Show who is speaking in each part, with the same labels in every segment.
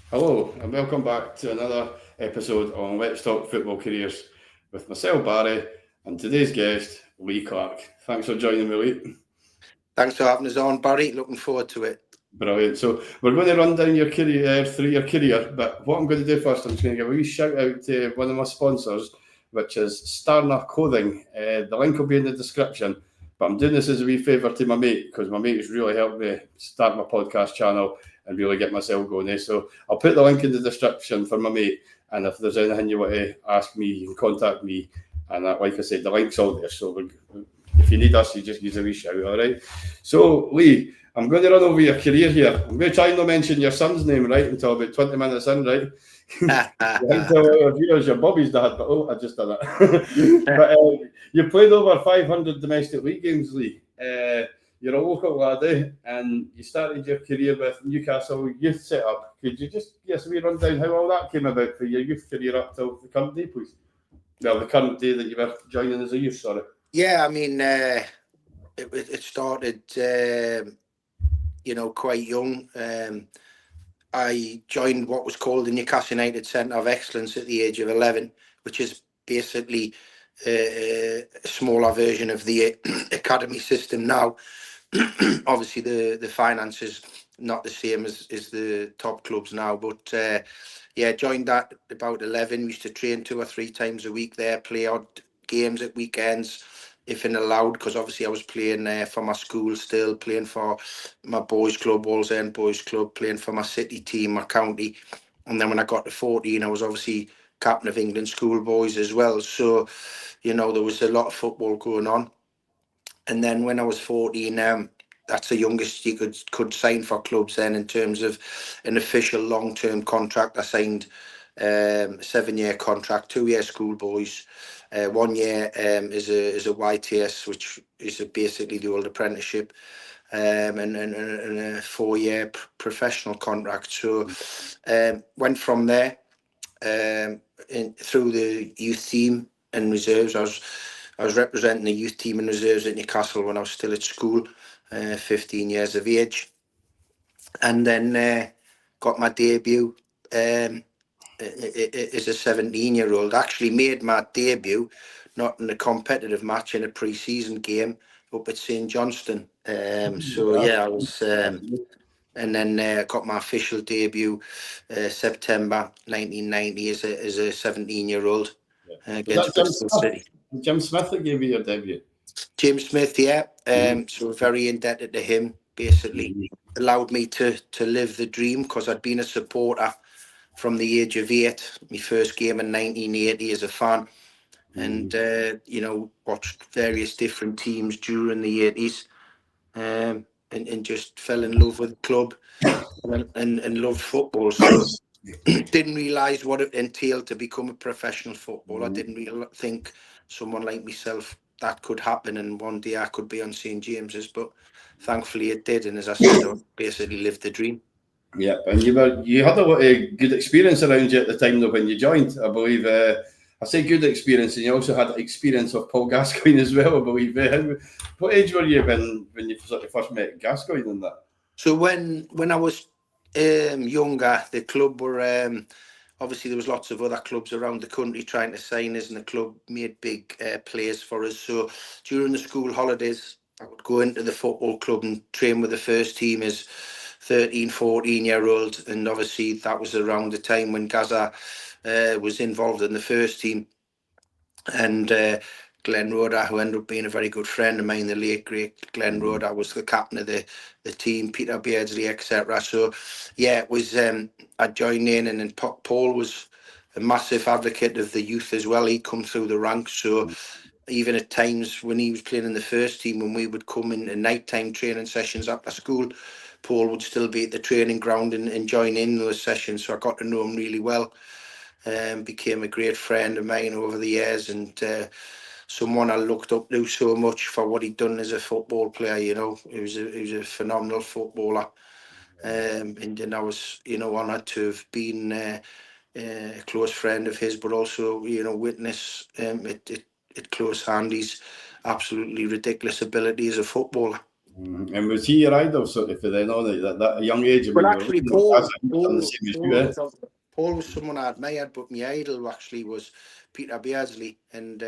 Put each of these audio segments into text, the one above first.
Speaker 1: Hello, and welcome back to another episode on Let's Talk Football Careers with myself, Barry, and today's guest, Lee Clark. Thanks for joining me, Lee.
Speaker 2: Thanks for having us on, Barry. Looking forward to it.
Speaker 1: Brilliant. So, we're going to run down your career through your career, but what I'm going to do first, I'm just going to give a wee shout out to one of my sponsors, which is Starner Clothing. The link will be in the description. But I'm doing this as a wee favour to my mate because my mate has really helped me start my podcast channel and really get myself going. So I'll put the link in the description for my mate. And if there's anything you want to ask me, you can contact me. And like I said, the link's all there. So if you need us, you just give a wee shout, all right? So, Lee, I'm going to run over your career here. I'm going to try and not mention your son's name, right, until about 20 minutes in, right? Until our viewers, your Bobby's dad, but I just done it. But you played over 500 domestic league games, Lee. You're a local laddie, and you started your career with Newcastle Youth Setup. Could you just give us a wee rundown how all that came about for your youth career up till the current day, please? Well, the current day that you were joining as a youth, sorry.
Speaker 2: Yeah, I mean, it started, quite young. I joined what was called the Newcastle United Centre of Excellence at the age of 11, which is basically a smaller version of the academy system now. Obviously, the finances not the same as the top clubs now, but joined that about 11. We used to train 2 or 3 times a week there, play odd games at weekends if in allowed, because obviously I was playing for my school still, playing for my boys club, Wallsend Boys Club, playing for my city team, my county. And then when I got to 14, I was obviously captain of England schoolboys as well. So, there was a lot of football going on. And then when I was 14, that's the youngest you could sign for clubs then in terms of an official long-term contract. I signed a 7-year contract, 2-year schoolboys, 1 year is a YTS, which is basically the old apprenticeship, and a 4-year professional contract. So went from there through the youth team and reserves. I was representing the youth team and reserves at Newcastle when I was still at school, 15 years of age, and then got my debut as a 17-year-old. Actually made my debut not in a competitive match, in a pre-season game up at St Johnston. I was, and then got my official debut September 1990 as a 17-year-old against Bristol City.
Speaker 1: Jim Smith that gave you your debut?
Speaker 2: James Smith, yeah. So very indebted to him. Basically allowed me to live the dream, because I'd been a supporter from the age of 8. My first game in 1980 as a fan, and watched various different teams during the 80s, and just fell in love with the club and loved football. So didn't realise what it entailed to become a professional footballer. I didn't really think someone like myself that could happen, and one day I could be on St James's, but thankfully it did. And as I said, I basically lived the dream.
Speaker 1: Yeah, and you had a lot of good experience around you at the time though when you joined. I believe I say good experience, and you also had experience of Paul Gascoigne as well. I believe. What age were you when you sort of first met Gascoigne and that?
Speaker 2: So when I was younger, the club were obviously there was lots of other clubs around the country trying to sign us, and the club made big plays for us. So during the school holidays, I would go into the football club and train with the first team as 13, 14-year-old. And obviously that was around the time when Gaza was involved in the first team. And Glenn Roder, who ended up being a very good friend of mine, the late great Glenn Roder, was the captain of the team, Peter Beardsley, etc. So yeah, it was I joined in, and then Paul was a massive advocate of the youth as well. He'd come through the ranks. So even at times when he was playing in the first team, when we would come in nighttime training sessions after school, Paul would still be at the training ground and join in those sessions. So I got to know him really well. Became a great friend of mine over the years, and someone I looked up to so much for what he'd done as a football player. He was a phenomenal footballer, and then I was honoured to have been a close friend of his, but also witness at close hand his absolutely ridiculous ability as a footballer.
Speaker 1: And was he your idol sort of for then on at that young age? I
Speaker 2: Well,
Speaker 1: mean, you were
Speaker 2: actually,
Speaker 1: looking at done the same as you, eh?
Speaker 2: Paul was someone I admired, but my idol actually was Peter Beardsley, and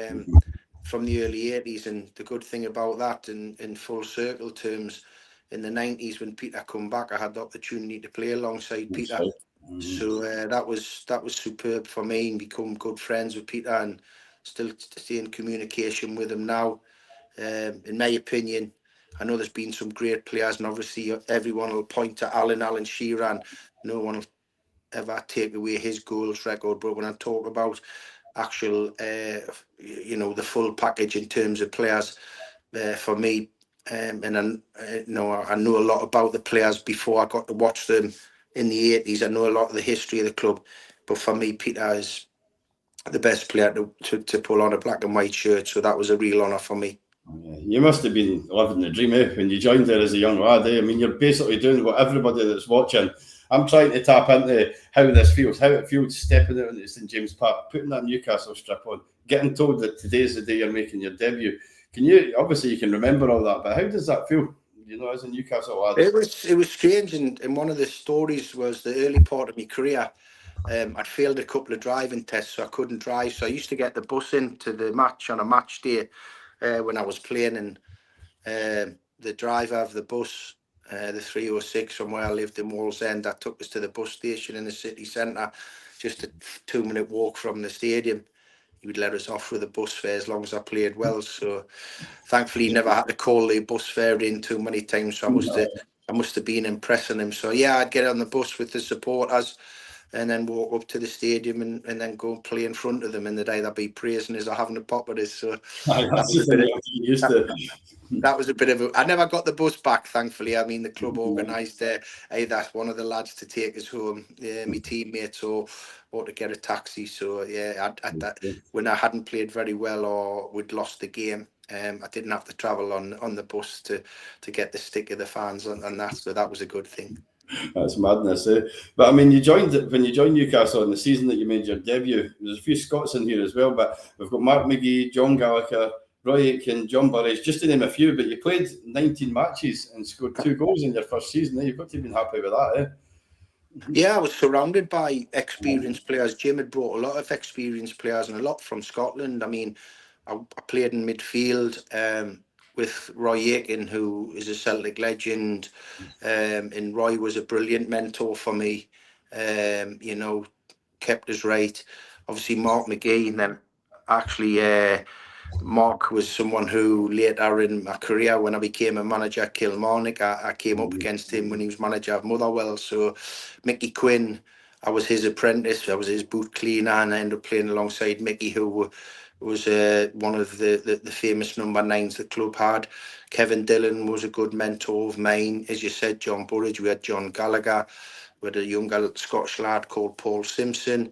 Speaker 2: from the early 80s. And the good thing about that, in full circle terms, in the 90s when Peter come back, I had the opportunity to play alongside
Speaker 1: That's
Speaker 2: Peter.
Speaker 1: right.
Speaker 2: So that was superb for me, and become good friends with Peter, and still stay in communication with him now. In my opinion, I know there's been some great players, and obviously everyone will point to Alan Sheeran. No one will ever take away his goals record, but when I talk about actual, the full package in terms of players, for me, and I know a lot about the players before I got to watch them in the 80s. I know a lot of the history of the club, but for me, Peter is the best player to pull on a black and white shirt. So that was a real honour for me.
Speaker 1: Yeah, you must have been living the dream, eh, when you joined there as a young lad, eh? I mean, you're basically doing what everybody that's watching. I'm trying to tap into how this feels, how it feels stepping out into St James Park, putting that Newcastle strip on, getting told that today's the day you're making your debut. Can you, obviously you can remember all that, but how does that feel, as a Newcastle lad?
Speaker 2: It was strange, and one of the stories was the early part of my career. I'd failed a couple of driving tests, so I couldn't drive. So I used to get the bus into the match on a match day when I was playing, and the driver of the bus, the 306 from where I lived in Wallsend, that took us to the bus station in the city centre, just a 2-minute walk from the stadium. He would let us off with a bus fare as long as I played well. So thankfully, he never had to call the bus fare in too many times. So I must have been impressing him. So yeah, I'd get on the bus with the supporters, and then walk up to the stadium, and then go and play in front of them. And the day they'd be praising us or having a pop at us. So that
Speaker 1: That's
Speaker 2: was
Speaker 1: the
Speaker 2: a
Speaker 1: thing
Speaker 2: bit
Speaker 1: you have to get used to.
Speaker 2: that was a bit of a. I never got the bus back, thankfully. I mean, the club organised either one of the lads to take us home, my teammates, or to get a taxi. So yeah, when I hadn't played very well or we'd lost the game, I didn't have to travel on the bus to get the stick of the fans and that. So that was a good thing.
Speaker 1: That's madness, eh? But I mean, when you joined Newcastle in the season that you made your debut. There's a few Scots in here as well, but we've got Mark McGee, John Gallagher, Roy Aitken, John Burridge, just to name a few. But you played 19 matches and scored 2 goals in your first season. Eh? You've got to have been happy with that, eh?
Speaker 2: Yeah, I was surrounded by experienced players. Jim had brought a lot of experienced players, and a lot from Scotland. I mean, I played in midfield with Roy Aitken, who is a Celtic legend, and Roy was a brilliant mentor for me. Kept us right. Obviously, Mark McGee, and then actually Mark was someone who later in my career, when I became a manager at Kilmarnock, I came up against him when he was manager of Motherwell. So Mickey Quinn, I was his apprentice, I was his boot cleaner, and I ended up playing alongside Mickey, who was one of the famous number 9s the club had. Kevin Dillon was a good mentor of mine. As you said, John Burridge, we had John Gallagher, we had a younger Scottish lad called Paul Simpson.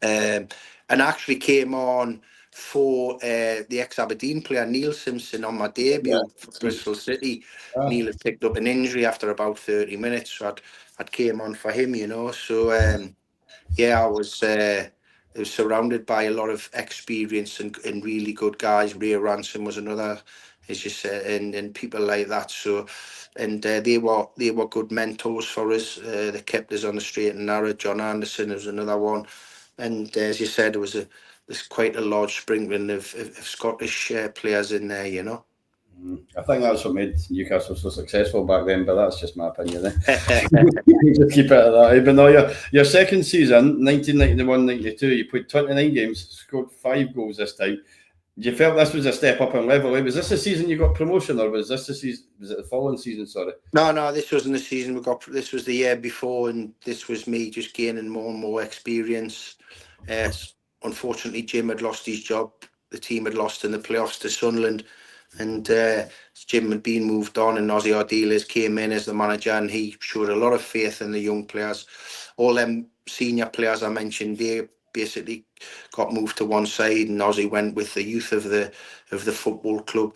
Speaker 2: And actually came on for the ex-Aberdeen player Neil Simpson on my debut for Bristol City. Neil had picked up an injury after about 30 minutes, so I'd came on for him, So I was surrounded by a lot of experience and really good guys. Ray Ransom was another, as you said, and people like that. So, and they were good mentors for us. They kept us on the straight and narrow. John Anderson was another one. And as you said, there's quite a large sprinkling of Scottish players in there,
Speaker 1: I think that's what made Newcastle so successful back then, but that's just my opinion. Just keep it at that. But no, your second season, 1991-92, you played 29 games, scored 5 goals this time. You felt this was a step up in level. Was this the season you got promotion, or was this the season? Was it the following season? Sorry.
Speaker 2: No, this wasn't the season we got. This was the year before, and this was me just gaining more and more experience. Unfortunately, Jim had lost his job. The team had lost in the playoffs to Sunderland, and Jim had been moved on, and Ozzy Ardiles came in as the manager, and he showed a lot of faith in the young players. All them senior players I mentioned, they basically got moved to one side, and Ozzy went with the youth of the football club.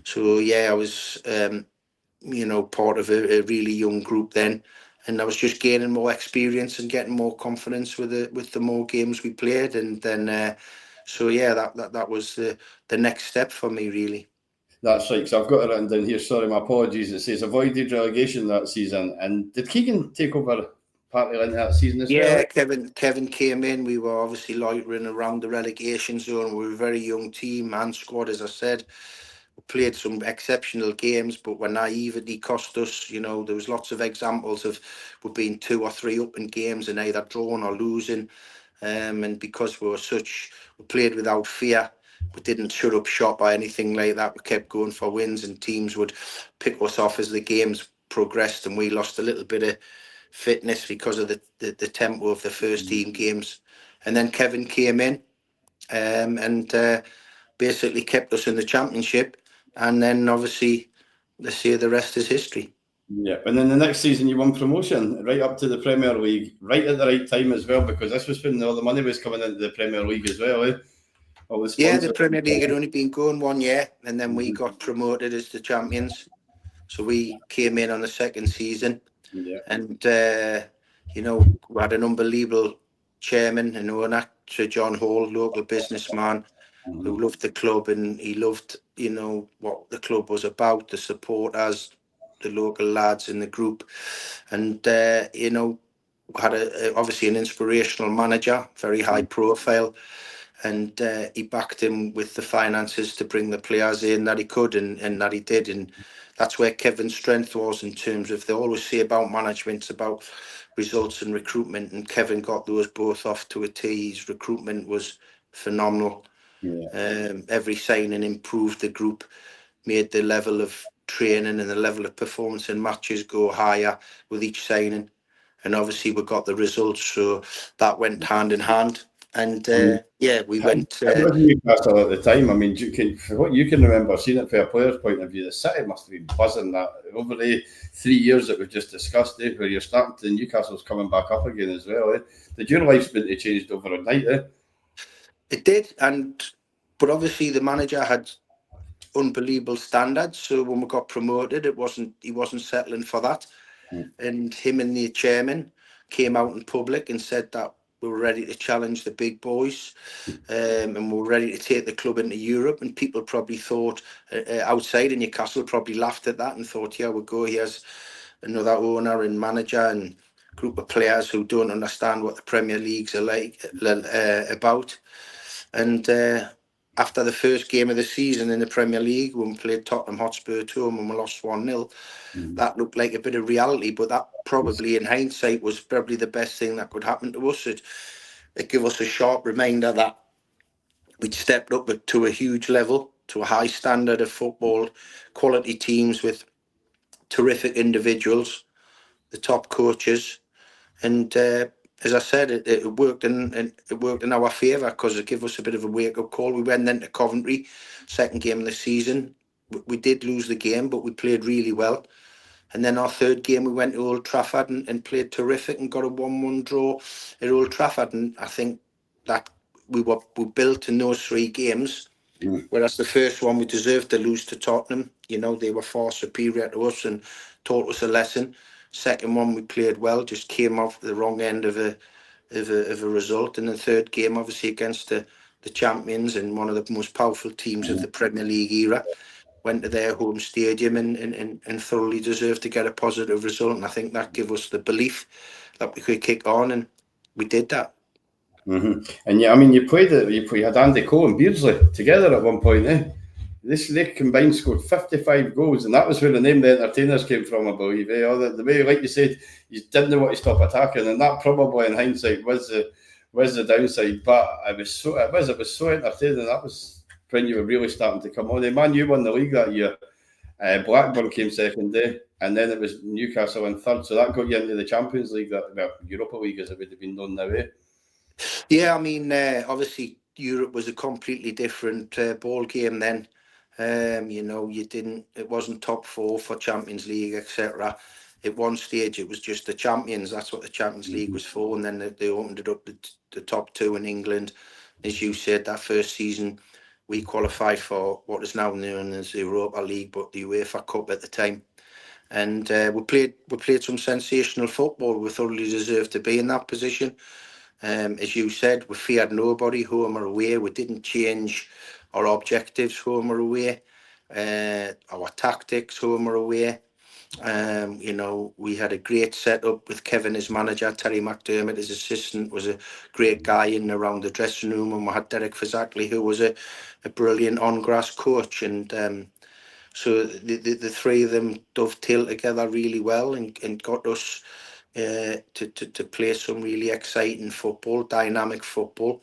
Speaker 2: So I was part of a really young group then, and I was just gaining more experience and getting more confidence with the more games we played, and then that was the next step for me, really.
Speaker 1: That's right. So I've got it written down here. Sorry, my apologies. It says avoided relegation that season. And did Keegan take over partly into that season as well?
Speaker 2: Yeah, Kevin came in. We were obviously loitering around the relegation zone. We were a very young team and squad, as I said. We played some exceptional games, but were naivety cost us. You know, there was lots of examples of we've been 2 or 3 up in games and either drawn or losing. And because we played without fear. We didn't shut up shop or anything like that. We kept going for wins, and teams would pick us off as the games progressed, and we lost a little bit of fitness because of the tempo of the first team games. And then Kevin came in and basically kept us in the championship. And then obviously, let's say the rest is history.
Speaker 1: Yeah, and then the next season you won promotion right up to the Premier League, right at the right time as well, because this was when all the money was coming into the Premier League as well.
Speaker 2: Yeah, the Premier League had only been going 1 year, and then we got promoted as the champions. So we came in on the second season, and you know, we had an unbelievable chairman and owner, Sir John Hall, local businessman, who loved the club, and he loved, you know, what the club was about, the supporters, the local lads in the group, and you know, had obviously an inspirational manager, very high profile, and he backed him with the finances to bring the players in that he could, and that he did. And that's where Kevin's strength was, in terms of, they always say about management, it's about results and recruitment, and Kevin got those both off to a T. His recruitment was phenomenal. Every signing improved the group, made the level of training and the level of performance in matches go higher with each signing. And obviously we got the results, so that went hand in hand. And we went.
Speaker 1: It was Newcastle at the time. I mean, for what you can remember, seeing it from a player's point of view, the City must have been buzzing that over the 3 years that we've just discussed, where you're starting to, Newcastle's coming back up again as well. Did your life been changed overnight?
Speaker 2: It did, but obviously the manager had unbelievable standards. So when we got promoted, he wasn't settling for that. And him and the chairman came out in public and said that we were ready to challenge the big boys, and we were ready to take the club into Europe. And people probably thought, outside in Newcastle, probably laughed at that and thought, yeah, we'll go, here's another owner and manager and group of players who don't understand what the Premier Leagues are like about. And after the first game of the season in the Premier League, when we played Tottenham Hotspur at home and we lost 1-0, that looked like a bit of reality. But that probably, in hindsight, was probably the best thing that could happen to us. It gave us a sharp reminder that we'd stepped up to a huge level, to a high standard of football, quality teams with terrific individuals, the top coaches. And as I said, it worked in our favour, because it gave us a bit of a wake-up call. We went then to Coventry, second game of the season. We did lose the game, but we played really well. And then our third game, we went to Old Trafford and played terrific and got a 1-1 draw at Old Trafford. And I think that we built in those 3 games, whereas the first one we deserved to lose to Tottenham. You know, they were far superior to us and taught us a lesson. Second one we played well, just came off the wrong end of a result. And the third game, obviously against the champions and one of the most powerful teams of the Premier League era, went to their home stadium and thoroughly deserved to get a positive result. And I think that gave us the belief that we could kick on, and we did that.
Speaker 1: And yeah, I mean, you had Andy Cole and Beardsley together at one point, They combined scored 55 goals, and that was where the name The Entertainers came from, I believe. The way, like you said, you didn't know what to stop attacking, and that probably, in hindsight, was the downside. But it was so entertaining. That was when you were really starting to come on. Man, you won the league that year. Blackburn came second, and then it was Newcastle in third. So that got you into the Champions League, Europa League, as it would have been known now.
Speaker 2: Yeah, I mean, obviously Europe was a completely different ball game then. It wasn't top 4 for Champions League, etc. At one stage, it was just the champions. That's what the Champions League was for. And then they opened it up to the top 2 in England. As you said, that first season, we qualified for what is now known as the Europa League, but the UEFA Cup at the time. And we played some sensational football. We thoroughly deserved to be in that position. As you said, we feared nobody, home or away. We didn't change our objectives, home or away. our tactics, home or away. You know, we had a great setup with Kevin as manager, Terry McDermott as assistant, was a great guy in and around the dressing room, and we had Derek Fazakli, who was a brilliant on-grass coach. And so the three of them dovetailed together really well and got us to play some really exciting football, dynamic football.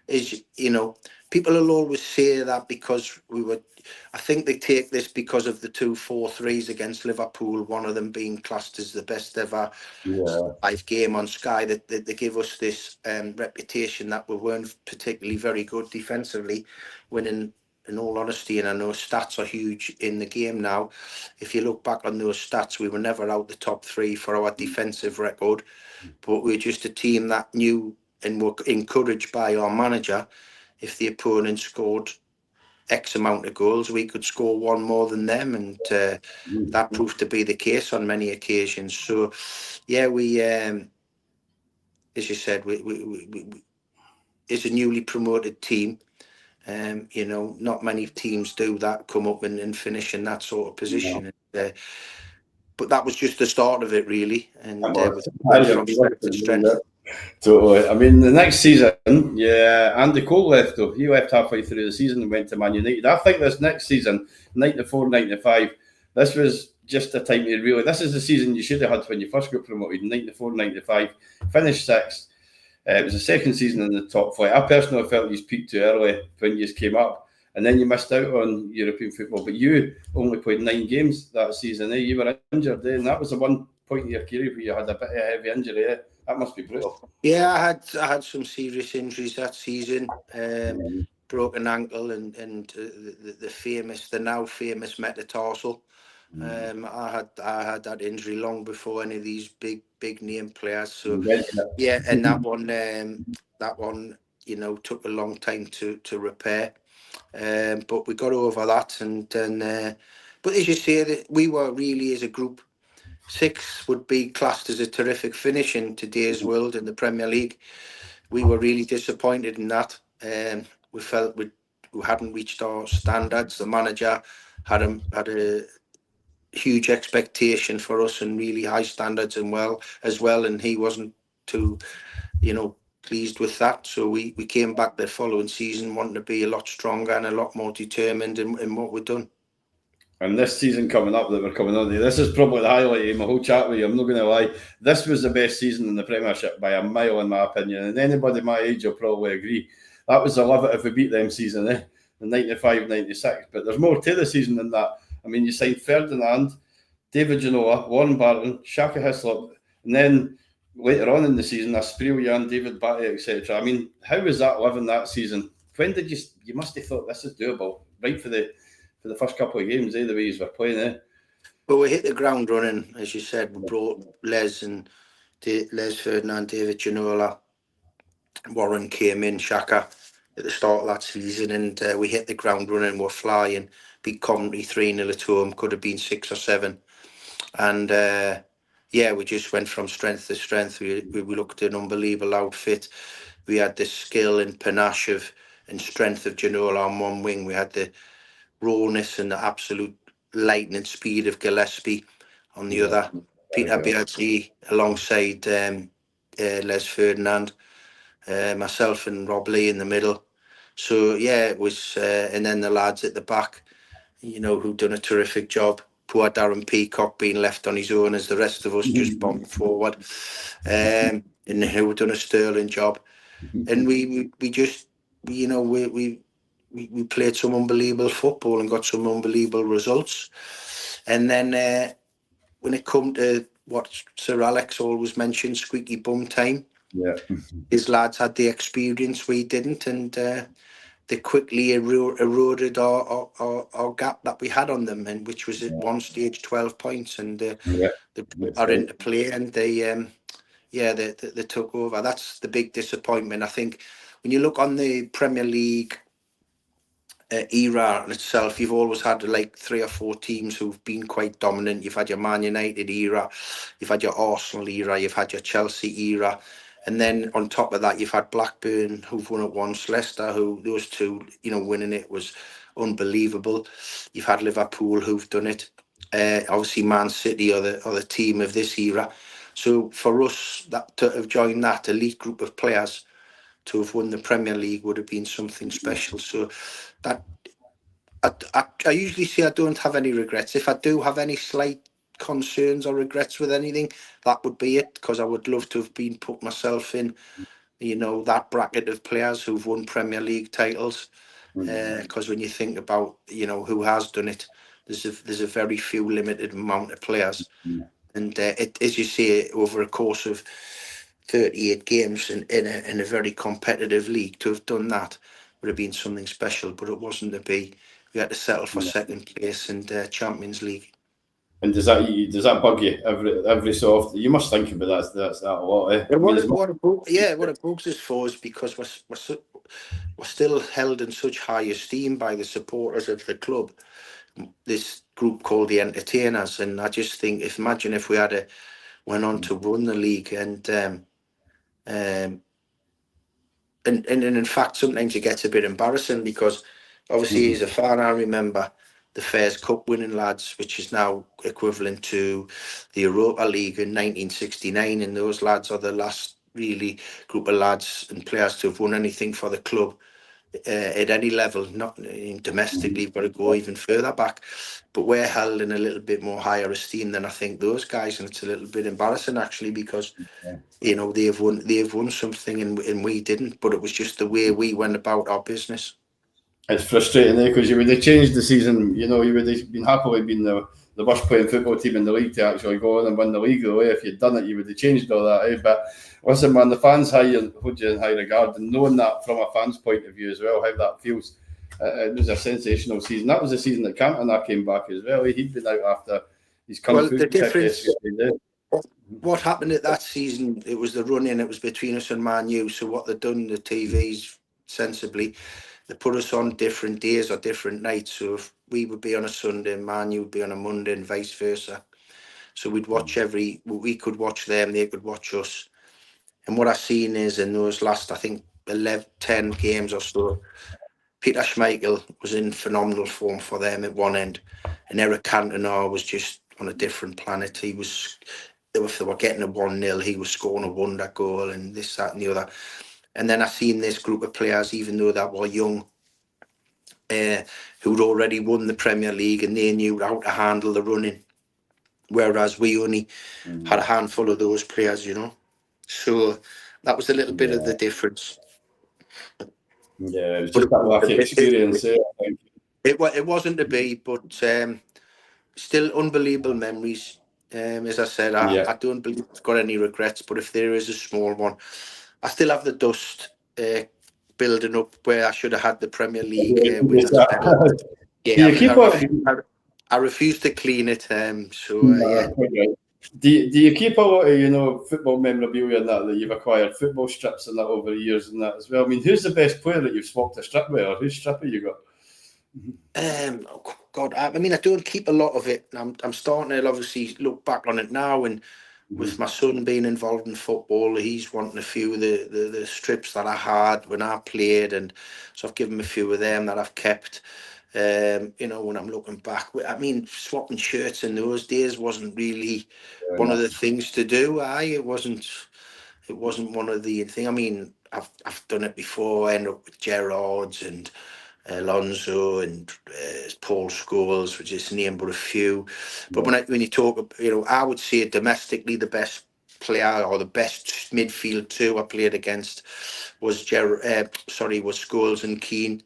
Speaker 2: Is, you know, people will always say that because I think they take this because of the 2-4-3s against Liverpool, one of them being classed as the best ever live game on Sky, that they give us this reputation that we weren't particularly very good defensively, when in all honesty, and I know stats are huge in the game now, if you look back on those stats, we were never out the top three for our defensive record, but we're just a team that knew and were encouraged by our manager, if the opponent scored X amount of goals, we could score one more than them, and that proved to be the case on many occasions. So, yeah, we, as you said, we it's a newly promoted team. You know, not many teams do that, come up and finish in that sort of position.
Speaker 1: No.
Speaker 2: But that was just the start of it, really, and we went from strength to strength.
Speaker 1: Totally. I mean, the next season, Andy Cole left, though. He left halfway through the season and went to Man United. I think this next season, 94-95, this was just a time to really... This is the season you should have had when you first got promoted, 94-95. Finished sixth. It was the second season in the top flight. I personally felt you peaked too early when you came up, and then you missed out on European football. But you only played 9 games that season. You were injured, and that was the one point in your career where you had a bit of a heavy injury. That must be brutal.
Speaker 2: Yeah, I had some serious injuries that season. Broken ankle and the now famous metatarsal. I had that injury long before any of these big name players. So yeah, and that one, you know, took a long time to repair. But we got over that, and then but as you say, that we were really, as a group, 6 would be classed as a terrific finish in today's world in the Premier League. We were really disappointed in that. We felt we hadn't reached our standards. The manager had a huge expectation for us and really high standards and and he wasn't too, you know, pleased with that. So we came back the following season wanting to be a lot stronger and a lot more determined in what we've done.
Speaker 1: And this season coming up that we're coming on to, this is probably the highlight of my whole chat with you. I'm not going to lie. This was the best season in the Premiership by a mile, in my opinion. And anybody my age will probably agree. That was the love it if we beat them season, the 95-96. But there's more to the season than that. I mean, you signed Ferdinand, David Ginola, Warren Barton, Shaka Hislop, and then later on in the season, Asprilla, David Batty, etc. I mean, how was that living that season? When did you must have thought this is doable, right for the first couple of games, the way you were playing,
Speaker 2: But we hit the ground running, as you said. We brought Les Ferdinand, David Ginola, Warren came in, Shaka, at the start of that season, and we hit the ground running. We're flying. Beat Coventry 3-0 at home. Could have been 6 or 7. And we just went from strength to strength. We looked at an unbelievable outfit. We had the skill and panache and strength of Ginola on one wing. We had the rawness and the absolute lightning speed of Gillespie on the other. Peter Beardsley alongside Les Ferdinand, myself and Rob Lee in the middle. So yeah, it was, and then the lads at the back, you know, who've done a terrific job. Poor Darren Peacock being left on his own as the rest of us just bombed forward, and who done a sterling job. And we just, you know, we played some unbelievable football and got some unbelievable results. And then when it come to what Sir Alex always mentioned, squeaky bum time, his lads had the experience, we didn't, and they quickly eroded our gap that we had on them, and which was at one stage 12 points, and they are into play, and they took over. That's the big disappointment. I think when you look on the Premier League era in itself, you've always had like 3 or 4 teams who've been quite dominant. You've had your Man United era, you've had your Arsenal era, you've had your Chelsea era, and then on top of that, you've had Blackburn, who've won it once, Leicester, who those two, you know, winning it was unbelievable. You've had Liverpool who've done it. Obviously, Man City are the team of this era. So for us, that to have joined that elite group of players, to have won the Premier League would have been something special. So that I usually say I don't have any regrets. If I do have any slight concerns or regrets with anything, that would be it, because I would love to have been put myself in, that bracket of players who've won Premier League titles. Because when you think about, who has done it, there's a very few limited amount of players. And it, as you say, over a course of 38 games in a very competitive league, to have done that would have been something special, but it wasn't to be. We had to settle for second place in the Champions League.
Speaker 1: And does that bug you every so often? You must think about that a lot. Eh?
Speaker 2: What it bugs us for is because we're still held in such high esteem by the supporters of the club. This group called the Entertainers, and I just think, imagine if we had went on to run the league, and in fact sometimes it gets a bit embarrassing, because obviously as a fan I remember the Fairs Cup winning lads, which is now equivalent to the Europa League in 1969, and those lads are the last really group of lads and players to have won anything for the club at any level, not domestically, but to go even further back. But we're held in a little bit more higher esteem than I think those guys, and it's a little bit embarrassing actually, because they've won something and we didn't, but it was just the way we went about our business.
Speaker 1: It's frustrating, because you would have changed the season. You would have been happily been the worst playing football team in the league to actually go on and win the league. The way if you'd done it, you would have changed all that. But listen, man, the fans hold you in high regard, and knowing that from a fan's point of view as well, how that feels. It was a sensational season. That was the season that Cantona came back as well. He'd been out after his kung fu.
Speaker 2: The difference. What happened at that season? It was the run-in. It was between us and Man U. So what they'd done, the TVs sensibly, they put us on different days or different nights. So if we would be on a Sunday, Man U would be on a Monday, and vice versa. So we'd watch we could watch them, they could watch us. And what I've seen is in those last, I think, 10 games or so, Peter Schmeichel was in phenomenal form for them at one end, and Eric Cantona was just on a different planet. If they were getting a 1-0, he was scoring a wonder goal, and this, that, and the other. And then I seen this group of players, even though they were young, who'd already won the Premier League, and they knew how to handle the running, whereas we only had a handful of those players, So that was a little bit of the difference.
Speaker 1: Yeah, it was just that lucky experience.
Speaker 2: It wasn't to be, but still unbelievable memories. As I said, I don't believe I've got any regrets, but if there is a small one, I still have the dust building up where I should have had the Premier League winners medal. I refuse to clean it.
Speaker 1: Do you keep a lot of football memorabilia and that you've acquired, football strips and that over the years and that as well? I mean, who's the best player that you've swapped a strip with, or whose strip have you got?
Speaker 2: God, I mean, I don't keep a lot of it. I'm starting to obviously look back on it now, and with my son being involved in football, he's wanting a few of the strips that I had when I played, and so I've given him a few of them that I've kept. When I'm looking back, I mean, swapping shirts in those days wasn't really one of the things to do. It wasn't one of the thing. I mean, I've done it before. I end up with Gerrard's and Alonso and Paul Scholes, which is name but a few. But when you talk, I would say domestically the best player or the best midfield two I played against was Scholes and Keane.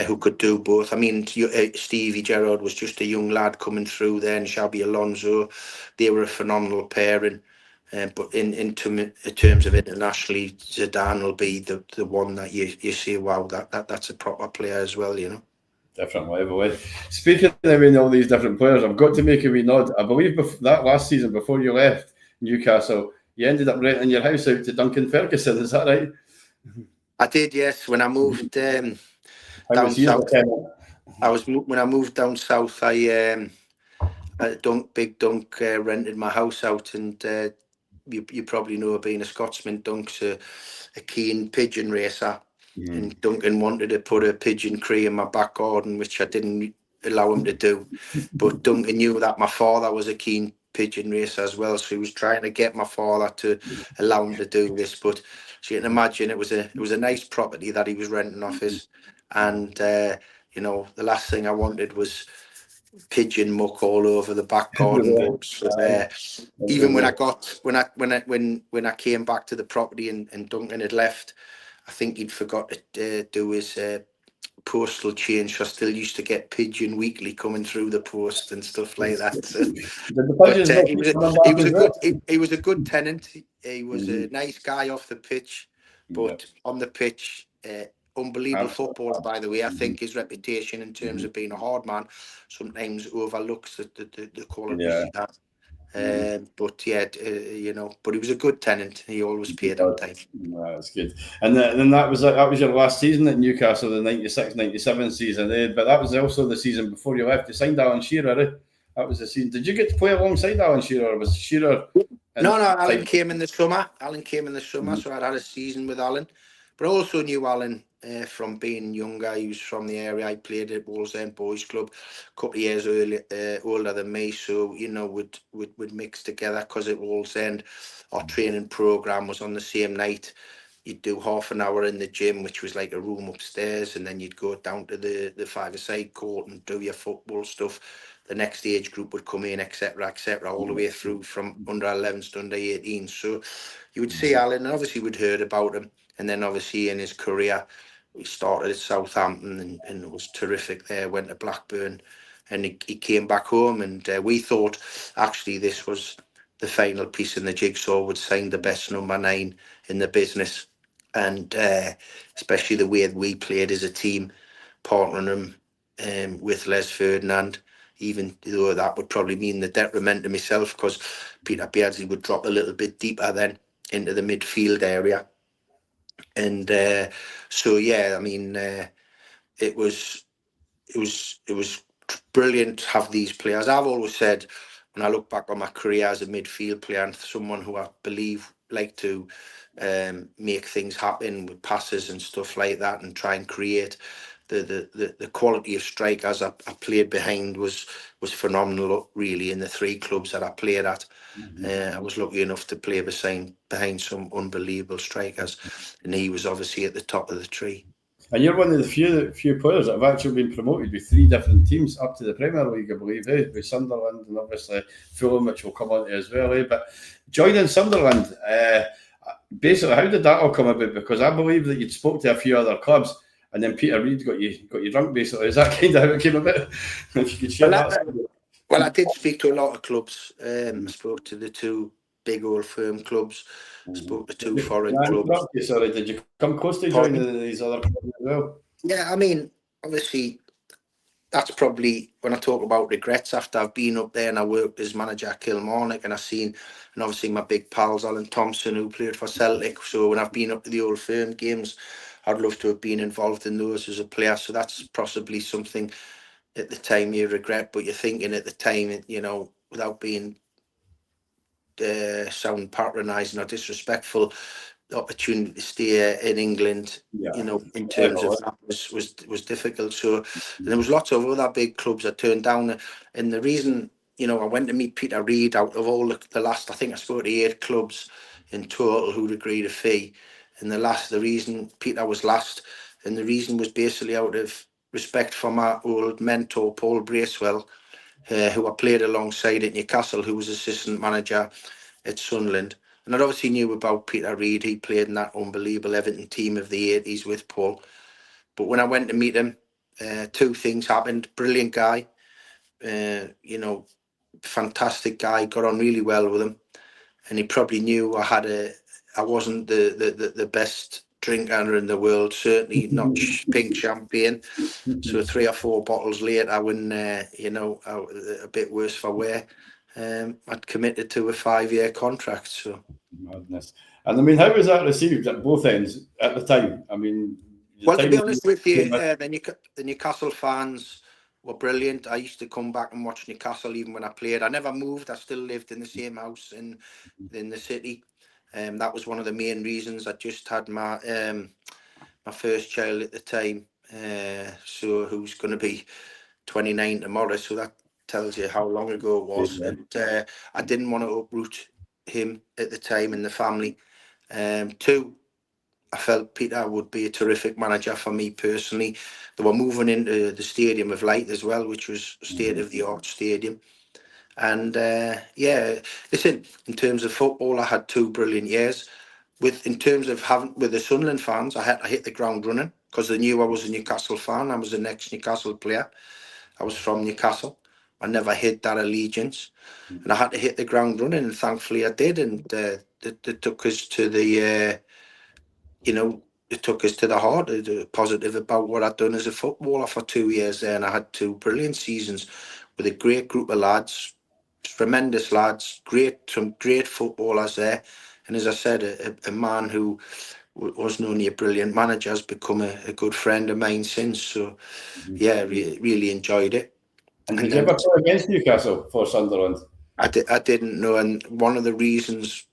Speaker 2: Who could do both. I mean, Stevie Gerrard was just a young lad coming through then, Xabi Alonso. They were a phenomenal pairing. But in terms of internationally, Zidane will be the one that you see, wow, that's a proper player as well,
Speaker 1: Different level. Speaking of all these different players, I've got to make a wee nod. I believe that last season, before you left Newcastle, you ended up renting your house out to Duncan Ferguson. Is that right?
Speaker 2: I did, yes. When I moved down south, when I moved down south, Big Dunk rented my house out, and you probably know, being a Scotsman, Dunk's a keen pigeon racer. and Duncan wanted to put a pigeon cree in my back garden, which I didn't allow him to do. But Duncan knew that my father was a keen pigeon racer as well, so he was trying to get my father to allow him to do this. But so you can imagine it was a nice property that he was renting off his, and you know, the last thing I wanted was pigeon muck all over the back garden. But even when I came back to the property and Duncan had left, I think he'd forgot to do his postal change. So I still used to get Pigeon Weekly coming through the post and stuff like that. So, but he was a good tenant. He was a nice guy off the pitch, but on the pitch, unbelievable footballer, by the way. I think his reputation in terms of being a hard man sometimes overlooks the qualities he had. But yeah, you know, but he was a good tenant. He always paid on time.
Speaker 1: That's good. And then that was your last season at Newcastle, the 96-97 season. But that was also the season before you left. You signed Alan Shearer. That was the season. Did you get to play alongside Alan Shearer, or was Shearer?
Speaker 2: No, Alan came in the summer. So I'd had a season with Alan. But I also knew Alan from being younger. He was from the area. I played at Wallsend Boys Club, a couple of years older than me. So, you know, we'd mix together because at Wallsend, our training programme was on the same night. You'd do half an hour in the gym, which was like a room upstairs, and then you'd go down to the five-a-side court and do your football stuff. The next age group would come in, etc., all the way through from under 11s to under 18. So you would see Alan, and obviously we'd heard about him. And then obviously in his career, he started at Southampton and it was terrific there, went to Blackburn, and he came back home. And we thought actually this was the final piece in the jigsaw, would sign the best number 9 in the business. And especially the way we played as a team, partnering him with Les Ferdinand, even though that would probably mean the detriment to myself, because Peter Beardsley would drop a little bit deeper then into the midfield area. And so yeah, I mean, it was brilliant to have these players. I've always said, when I look back on my career as a midfield player and someone who I believe like to make things happen with passes and stuff like that, and try and create the quality of strikers I played behind was phenomenal, really, in the 3 clubs that I played at. I was lucky enough to play behind some unbelievable strikers, and he was obviously at the top of the tree.
Speaker 1: And you're one of the few players that have actually been promoted with 3 different teams up to the Premier League, I believe, with Sunderland and obviously Fulham, which we'll come on to as well. But joining Sunderland, basically, how did that all come about? Because I believe that you'd spoke to a few other clubs, and then Peter Reid got you drunk, basically. Is that kind of how it came about? If you could share that.
Speaker 2: Well, I did speak to a lot of clubs. I spoke to the 2 big old firm clubs. Spoke to 2 foreign clubs.
Speaker 1: Sorry, did you come close to joining these other clubs as well?
Speaker 2: Yeah, I mean, obviously, that's probably when I talk about regrets after I've been up there and I worked as manager at Kilmarnock, and I've seen, and obviously my big pals, Alan Thompson, who played for Celtic. So when I've been up to the Old Firm games, I'd love to have been involved in those as a player. So that's possibly something at the time you regret, but you're thinking at the time, you know, without being sound patronising or disrespectful, the opportunity to stay in England, you know, in terms of that was difficult. So there was lots of other big clubs I turned down, and the reason, you know, I went to meet Peter Reid out of all the last, I think I spoke to 8 clubs in total who'd agreed a fee, and the reason Peter was last, and the reason was basically out of respect for my old mentor Paul Bracewell, who I played alongside at Newcastle, who was assistant manager at Sunderland. And I obviously knew about Peter Reid. He played in that unbelievable Everton team of the 80s with Paul. But when I went to meet him, 2 things happened. Brilliant guy, you know, fantastic guy, got on really well with him. And he probably knew I wasn't the best drinker in the world, certainly not pink champagne. So 3 or 4 bottles later, when, you know, a bit worse for wear, I'd committed to a 5-year contract. So
Speaker 1: madness. And I mean, how was that received at both ends at the time? I mean,
Speaker 2: well, to be honest with you, the Newcastle fans were brilliant. I used to come back and watch Newcastle even when I played. I never moved. I still lived in the same house in the city. That was one of the main reasons. I just had my my first child at the time, so who's going to be 29 tomorrow, so that tells you how long ago it was.
Speaker 1: Yeah.
Speaker 2: And I didn't want to uproot him at the time in the family. Two, I felt Peter would be a terrific manager for me personally. They were moving into the Stadium of Light as well, which was state-of-the-art stadium. And yeah, listen, in terms of football, I had 2 brilliant years. In terms of with the Sunderland fans, I had to hit the ground running because they knew I was a Newcastle fan. I was an ex-Newcastle player. I was from Newcastle. I never hid that allegiance, and I had to hit the ground running, and thankfully I did. And it took us to the, it took us to the heart. Positive about what I'd done as a footballer for 2 years there, and I had 2 brilliant seasons with a great group of lads, tremendous lads, some great footballers there. And as I said, a man who wasn't only a brilliant manager, has become a good friend of mine since. So yeah, really enjoyed it.
Speaker 1: And did you ever play against Newcastle for Sunderland?
Speaker 2: I didn't know, and one of the reasons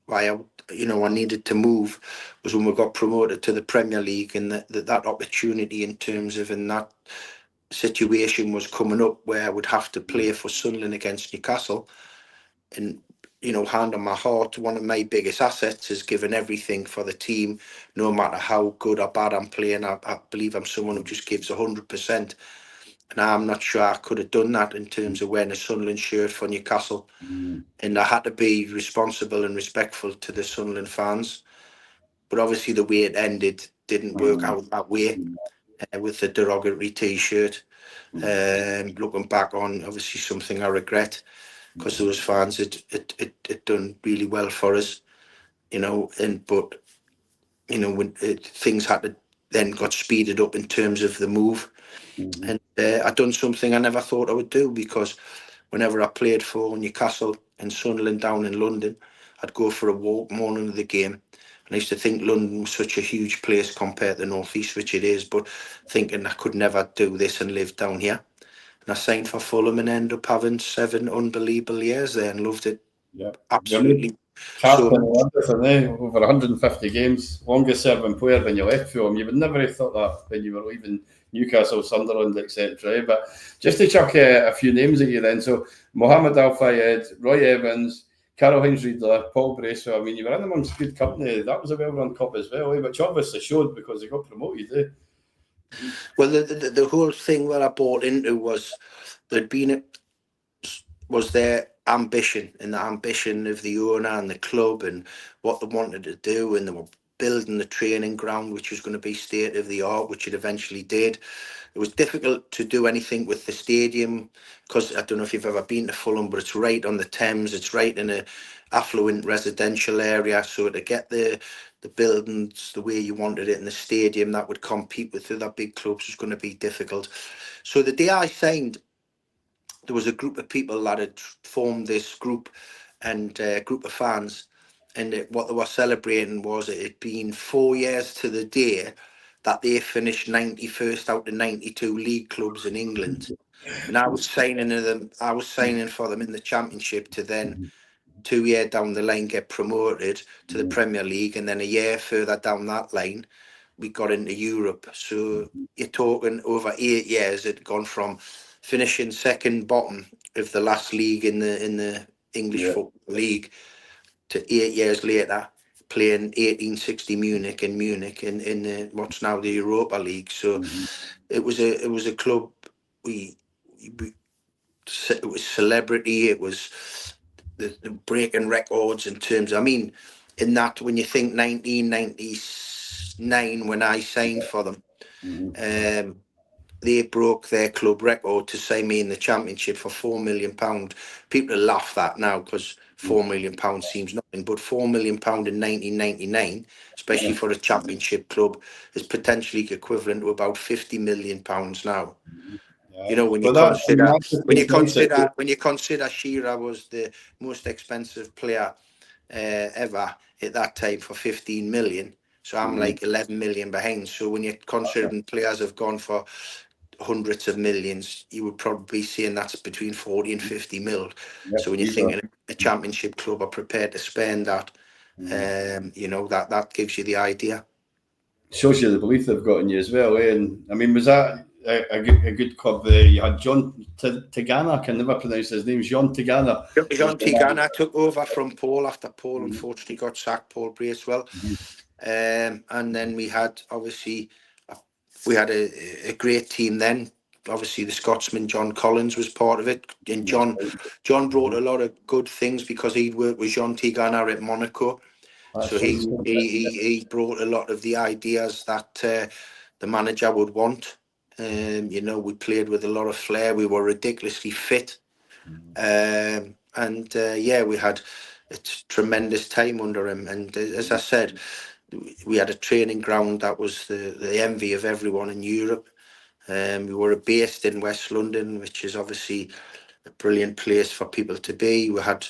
Speaker 2: why I needed to move was when we got promoted to the Premier League, and that opportunity in terms of in that situation was coming up where I would have to play for Sunderland against Newcastle. And hand on my heart, one of my biggest assets is giving everything for the team, no matter how good or bad I'm playing. I believe I'm someone who just gives 100%. And I'm not sure I could have done that in terms of wearing a Sunderland shirt for Newcastle. And I had to be responsible and respectful to the Sunderland fans. But obviously the way it ended didn't work out that way, with the derogatory T-shirt. Looking back on, obviously something I regret, because those fans it done really well for us, but when things had to then got speeded up in terms of the move. And I'd done something I never thought I would do, because whenever I played for Newcastle and Sunderland down in London, I'd go for a walk morning of the game. And I used to think London was such a huge place compared to the North East, which it is, but thinking I could never do this and live down here. And I signed for Fulham and ended up having 7 unbelievable years there and loved it.
Speaker 1: Yeah,
Speaker 2: Absolutely.
Speaker 1: Captain over 150 games, longest serving player when you left Fulham. You would never have thought that when you were leaving Newcastle, Sunderland, etc. But just to chuck a few names at you then. So Mohammed Al Fayed, Roy Evans, Karl-Heinz Riedler, Paul Bracewell. I mean, you were in amongst good company. That was a well-run club as well, which obviously showed because they got promoted.
Speaker 2: Well, the whole thing that I bought into was their ambition, and the ambition of the owner and the club and what they wanted to do, and they were building the training ground, which was going to be state of the art, which it eventually did. It was difficult to do anything with the stadium because I don't know if you've ever been to Fulham, but it's right on the Thames. It's right in a affluent residential area. So to get the buildings the way you wanted it in the stadium that would compete with other big clubs was going to be difficult. So the day I signed, there was a group of people that had formed this group and a group of fans. And what they were celebrating was it had been 4 years to the day that they finished 91st out of 92 league clubs in England. And I was signing for them in the Championship to then 2 years down the line get promoted to the Premier League. And then a year further down that line, we got into Europe. So you're talking over 8 years, it had gone from finishing second bottom of the last league in the English Football League to 8 years later playing 1860 Munich in the what's now the Europa League. So it was a club. It was celebrity. It was the breaking records in terms. I mean, in that when you think 1999 when I signed for them, they broke their club record to sign me in the Championship for £4 million. People laugh that now because £4 million seems nothing, but £4 million in 1999, especially for a Championship club, is potentially equivalent to about £50 million now. When you consider Shearer was the most expensive player ever at that time for 15 million. So I'm like 11 million behind. So when you're considering players have gone for hundreds of millions, you would probably be seeing that's between 40 and 50 mil. So when you're thinking a Championship club are prepared to spend that, that gives you the idea.
Speaker 1: shows you the belief they've got in you as well. Eh? And I mean, was that a good club there? You had John Tigana. I can never pronounce his name. John Tigana.
Speaker 2: John Tigana took over from Paul after Paul unfortunately got sacked, Paul Bracewell. And then we had, obviously, we had a great team then. Obviously, the Scotsman John Collins was part of it. And John brought a lot of good things because he'd worked with Jean Tigana at Monaco. So he brought a lot of the ideas that the manager would want. You know, we played with a lot of flair. We were ridiculously fit. Yeah, we had a tremendous time under him. And as I said, we had a training ground that was the envy of everyone in Europe. We were based in West London, which is obviously a brilliant place for people to be. We had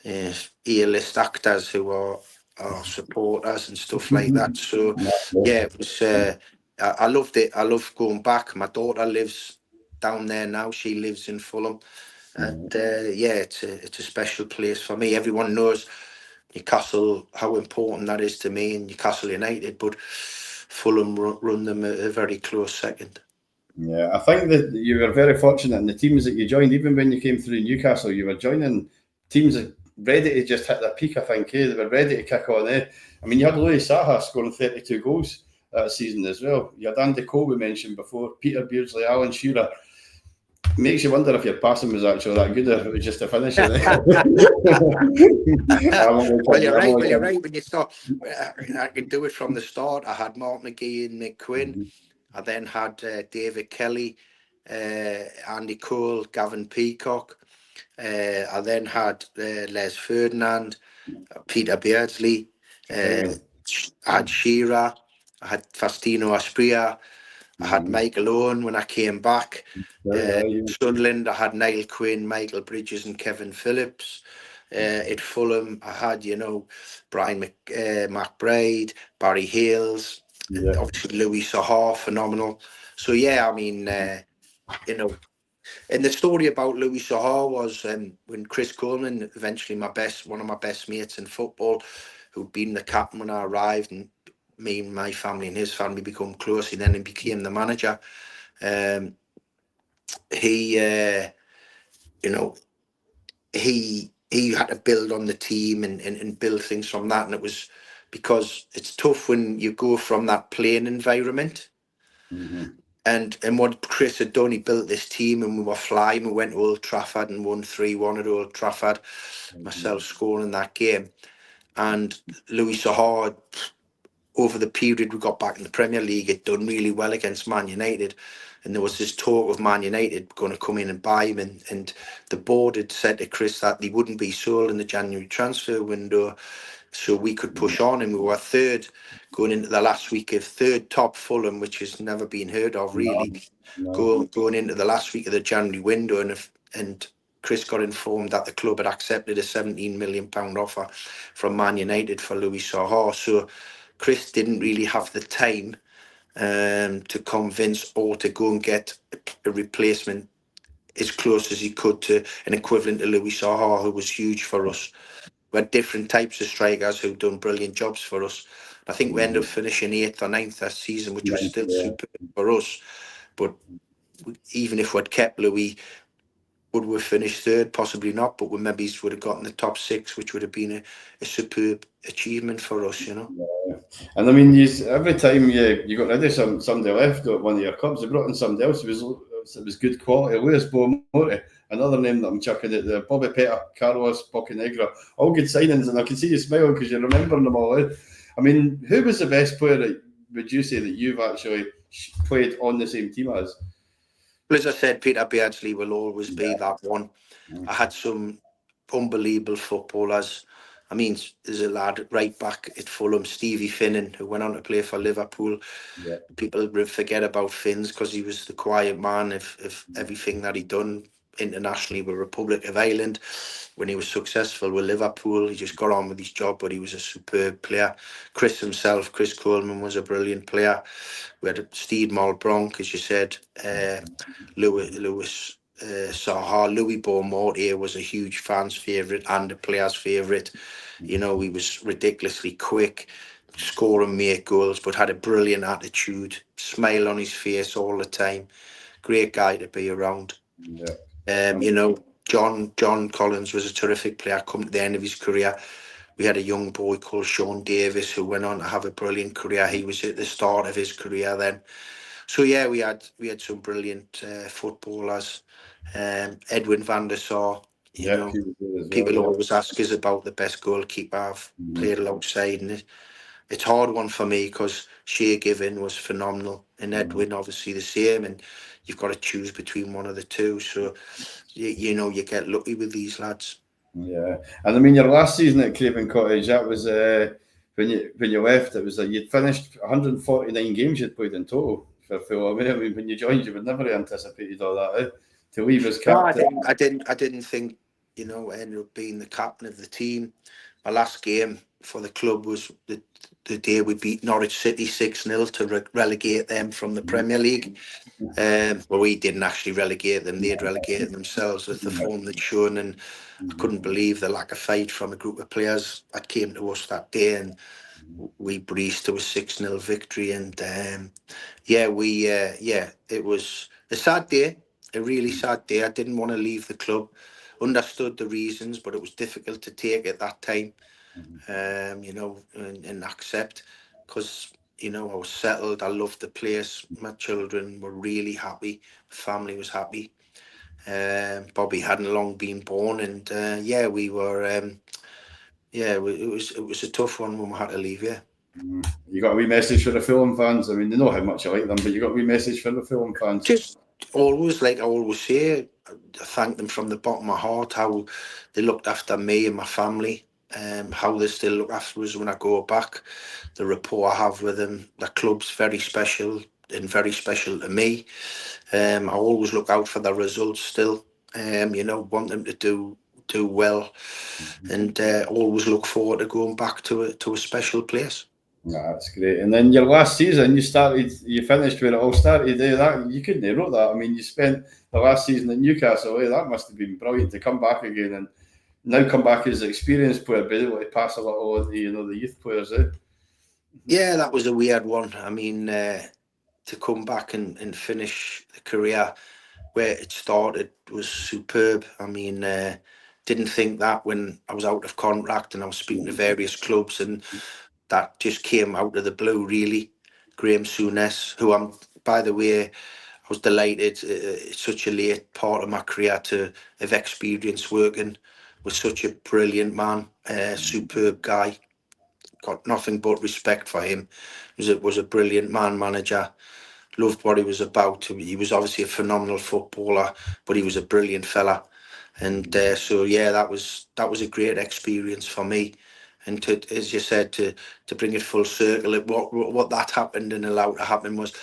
Speaker 2: A-list actors who are our supporters and stuff like that. So yeah, it was. I loved it. I love going back. My daughter lives down there now. She lives in Fulham, and yeah, it's a special place for me. Everyone knows Newcastle, how important that is to me, and Newcastle United, but Fulham run them a very close second.
Speaker 1: Yeah, I think that you were very fortunate in the teams that you joined. Even when you came through Newcastle, you were joining teams that ready to just hit their peak, I think. They were ready to kick on. I mean, you had Louis Saha scoring 32 goals that season as well. You had Andy Cole, we mentioned before, Peter Beardsley, Alan Shearer. Makes you wonder if your passing was actually that good or if it was just a finish.
Speaker 2: Well, you're right. When you start, I could do it from the start. I had Mark McGee and Mick Quinn. I then had David Kelly, Andy Cole, Gavin Peacock. I then had Les Ferdinand, Peter Beardsley. I had Shearer. I had Faustino Asprilla. I had Michael Owen when I came back. Sunderland, I had Niall Quinn, Michael Bridges and Kevin Phillips. At Fulham, I had, Brian McBride, Barry Hales, obviously Louis Saha, phenomenal. So, yeah, I mean, and the story about Louis Saha was when Chris Coleman, eventually one of my best mates in football, who'd been the captain when I arrived, and me and my family and his family become close, and then he became the manager. He had to build on the team and build things from that. And it was because it's tough when you go from that playing environment. And what Chris had done, he built this team and we were flying. We went to Old Trafford and won 3-1 at Old Trafford, myself scoring that game. And Louis Saha, over the period we got back in the Premier League, had done really well against Man United. And there was this talk of Man United going to come in and buy him. And the board had said to Chris that he wouldn't be sold in the January transfer window, so we could push on. And we were third going into the last week of third top Fulham, which has never been heard of, really. Going into the last week of the January window. And Chris got informed that the club had accepted a £17 million offer from Man United for Louis Saha. So Chris didn't really have the time to convince or to go and get a replacement as close as he could to an equivalent to Louis Saha, who was huge for us. We had different types of strikers who've done brilliant jobs for us. I think we ended up finishing 8th or 9th that season, which was still super for us. But even if we'd kept Louis, would we finish third? Possibly not, but we maybe would have gotten the top 6, which would have been a superb achievement for us,
Speaker 1: Yeah. And I mean, every time you got rid of somebody left at one of your clubs, they brought in somebody else. It was good quality. Luis Bomori, another name that I'm chucking at there. Bobby Petter, Carlos Bocanegra, all good signings, and I can see you smiling because you're remembering them all. I mean, who was the best player that would you say that you've actually played on the same team as?
Speaker 2: Well, as I said, Peter Beardsley will always be that one. I had some unbelievable footballers. I mean, there's a lad right back at Fulham, Stevie Finnan, who went on to play for Liverpool. Yeah. People forget about Finns because he was the quiet man of everything that he'd done internationally with Republic of Ireland. When he was successful with Liverpool, he just got on with his job, but he was a superb player. Chris Coleman, was a brilliant player. We had Steve Malbronk, as you said, Louis Saha, Louis Beaumont was a huge fan's favourite and a player's favourite. He was ridiculously quick, score and make goals, but had a brilliant attitude, smile on his face all the time. Great guy to be around.
Speaker 1: Yeah.
Speaker 2: You know, John Collins was a terrific player. Come to the end of his career, we had a young boy called Sean Davis who went on to have a brilliant career. He was at the start of his career then. So yeah, we had some brilliant footballers. Edwin van der Sar, you
Speaker 1: Yeah,
Speaker 2: know,
Speaker 1: he was good as
Speaker 2: people
Speaker 1: well.
Speaker 2: always ask us about the best goalkeeper I've played alongside, and it's a hard one for me because Shea Given was phenomenal, and Edwin obviously the same, and you've got to choose between one of the two. So you know, you get lucky with these lads.
Speaker 1: Yeah, and I mean your last season at Craven Cottage, that was when you left. It was you'd finished 149 games you'd played in total for Fulham. I mean, when you joined, you would never have anticipated all that. To leave as
Speaker 2: No,
Speaker 1: captain.
Speaker 2: I didn't think, you know, I ended up being the captain of the team. My last game for the club was the day we beat Norwich City 6-0 to relegate them from the Premier League. Well, we didn't actually relegate them; they'd relegated themselves with the form they'd shown, and I couldn't believe the lack of fight from a group of players that came to us that day, and we breezed to a 6-0 victory. And it was a sad day, a really sad day. I didn't want to leave the club. Understood the reasons, but it was difficult to take at that time. You know, and accept, because you know I was settled. I loved the place. My children were really happy. Family was happy. Bobby hadn't long been born, and we were. It was a tough one when we had to leave. Yeah.
Speaker 1: You got a wee message for the Fulham fans. I mean, they know how much I like them, but you got a wee message for the Fulham fans.
Speaker 2: Just always, like I always say, I thank them from the bottom of my heart, how they looked after me and my family, how they still look after us when I go back, the rapport I have with them. The club's very special and very special to me. I always look out for the results still, you know, want them to do well, and always look forward to going back to a special place.
Speaker 1: Yeah, that's great. And then your last season, you finished where it all started. That you couldn't have wrote that. I mean, you spent the last season at Newcastle. That must have been brilliant to come back again and now come back as an experienced player, be able to pass a lot on to the youth players.
Speaker 2: Yeah, that was a weird one. I mean, to come back and finish the career where it started was superb. I mean, didn't think that when I was out of contract and I was speaking to various clubs, and that just came out of the blue, really. Graham Souness, who I'm, by the way, I was delighted at such a late part of my career to have experienced working with such a brilliant man, superb guy. Got nothing but respect for him. Was a brilliant manager. Loved what he was about. He was obviously a phenomenal footballer, but he was a brilliant fella. And that was a great experience for me. And to, as you said, to bring it full circle, what that happened and allowed to happen was